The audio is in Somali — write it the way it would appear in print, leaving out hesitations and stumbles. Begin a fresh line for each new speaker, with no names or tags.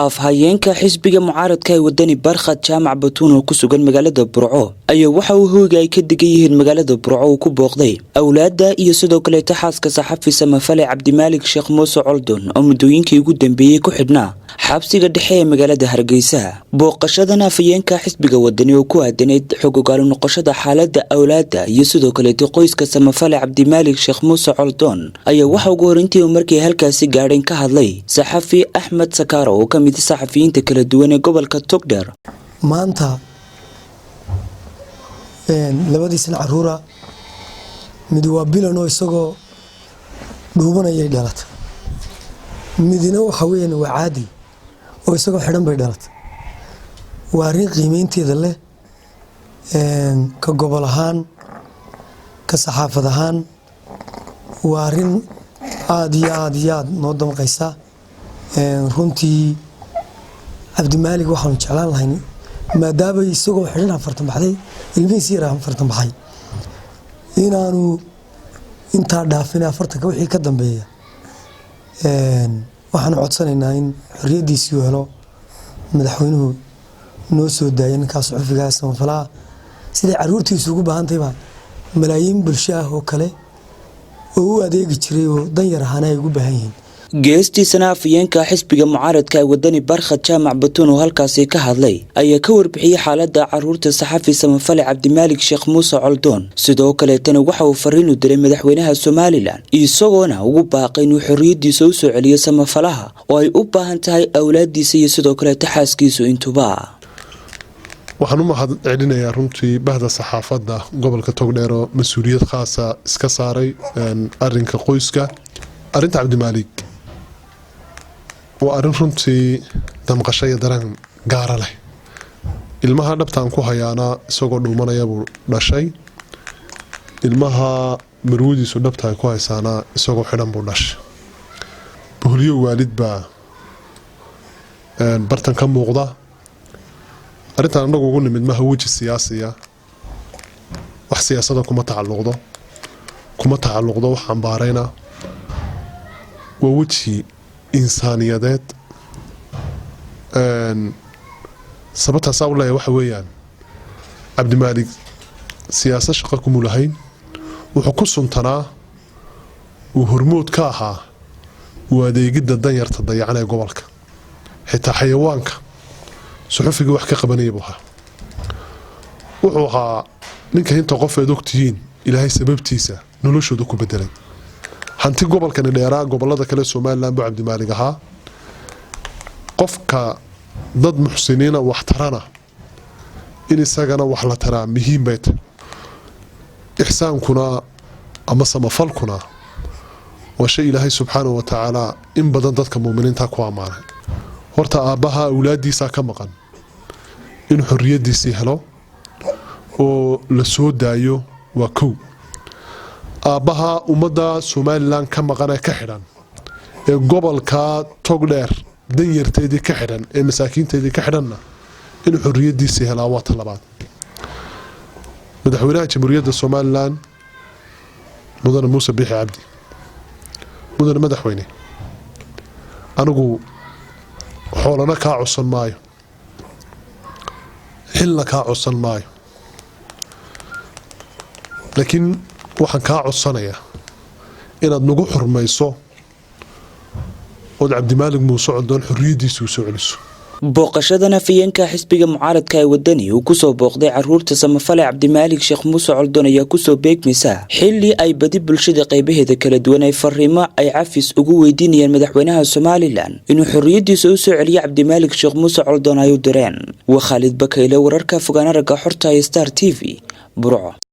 afhayeenka xisbiga mucaaradka ee wadani barkhad jaamac batuun oo ku sugan magaalada Burco ayaa waxa uu hooga ay ka degan yihiin magaalada Burco oo ku booqday awlaada iyo sidoo kale taxaaska saxafi Samafale Cabdimaalik Sheekh Muuse Coldon oo muddooyinkii ugu dambeeyay ku xidhnaa xabsiga dhexe ee magaalada Hargeysa. Booqashadan afhayeenka xisbiga wadani oo ku aadanayd xog ogaal noqoshada xaaladda awlaada iyo sidoo kale qoyska Samafale Cabdimaalik Sheekh Muuse Coldon ayaa waxa ugu horintii markii halkaasi gaadheen ka hadlay saxafi Axmed Sakaro oo kamid saxafiyiinta kala duwan ee gobolka Togdheer.
maanta labadiisna caruura mid waa bilan oo isagoo dhuubanayay dhalatay, midina waxa weeyaan waa caadi oo isagoo xidhan bay dhalatay. waa arrin qiimeynteeda leh ka gobol ahaan ka saxaafad ahaan waa arrin aad iyo aad noo damqaysa. runtii Cabdimaalik waxaan jeclaan lahayn maadaama isagoo xidhan afartan baxday ilmihiisa yar afartan baxay inaanu intaa dhaafin afartanka wixii ka dambeeya waxaan codsanaynaa in xorriyadiisii helo madaxweynuhu noo soo daayay ninkaas xufiga Samafalaha sida caruurtiisu ugu baahantay baa malaayiin bulsho ah oo kale oo u adeegi jiray oo dan yar ahaan ay ugu baahan yihiin.
geestiisana afhayeenka xisbiga mucaaradka ee wadani barkhad jaamac batuun oo halkaasi ka hadlay ayaa ka warbixiyay xaaladda caruurta saxafi Samafale Cabdimaalik Sheekh Muuse Coldon. sidoo kale tan waxa uu fariin u diray madaxweynaha Soomaaliland isagoona ugu baaqay inuu xorriyadiisa u soo celiyo Samafalaha oo ay u baahan tahay awlaadiisa iyo sidoo kale taxaaskiisu intuba.
waxaan u mahad celinayaa runtii bahda saxaafadda gobolka Togdheer oo mas'uuliyad khaas ah iska saaray arrinka qoyska. arrinta Cabdimaalik waa arrin runtii damqasho iyo dareen gaara leh. ilmaha dhabtaan ku hayaana isagoo dhuumanaya buu dhashay, ilmaha marwadiisu dhabta ay ku haysaana isagoo xidhan buu dhashay. boholiyo waalid baa bartan ka muuqda. arrintan annagu ugu nimid maha weji siyaasiya, wax siyaasada kuma tacalluqdo wax ambaarayna waa weji insaaniyadeed. sababtaas u leeyahay waxa weeyaan Cabdimaalik siyaasad shaqo kuma lahayn, wuxuu ku suntanaa uu hormood ka ahaa u adeegidda danyarta dayacan ee gobolka. xitaa xayawaanka suxufiga wax ka qabanaya buu ahaa. wuxuu ahaa ninka inta qof aad ogtihiin ilaahay sababtiisa noloshooda ku bedelay. hanti gobolkani dheeraa gobolada kale Soomaaliland buu Cabdimaalik ahaa. qofka dad muxsiniina wax tarana in isagana wax la taraa muhiim bay tahay. ixsaankuna ama samafalkuna waa shay ilaahay subxaanahu wa tacaala in badan dadka muuminiinta ku amaanay. horta aabbaha awlaadiisa ka maqan in xorriyadiisii helo oo la soo daayo waa kow. aabbaha ummadda Soomaaliland ka maqan ee ka xidhan ee gobolka Togdheer danyarteedii ka xidhan ee masaakiinteedii ka xidhanna in xorriyadiisii helaa waa talabaad. madaxweynaha jamhuuriyadda Soomaaliland mudane Muuse Biixi Cabdi, mudane madaxweyne, anigu xoolana kaa codsan maayo, xilna kaa codsan maayo, laakiin waxaan kaa codsanayaa inaad nagu xurmayso ood Cabdimaalik Muuse Coldon xorriyadiisa u soo celiso.
booqashadan afhayeenka xisbiga mucaaradka ee wadani uu ku soo booqday caruurta Samafale Cabdimaalik Sheekh Muuse Coldon ayaa ku soo beegmaysa xilli ay badi bulshada qaybaheeda kala duwan ay fariimo ay cafis ugu weydiinayaan madaxweynaha Soomaaliland inuu xorriyadiisa u soo celiyo Cabdimaalik Sheekh Muuse Coldon ay u direen. waa Khalid Bakayle, wararka fogaan aragga xorta Star TV, Burco.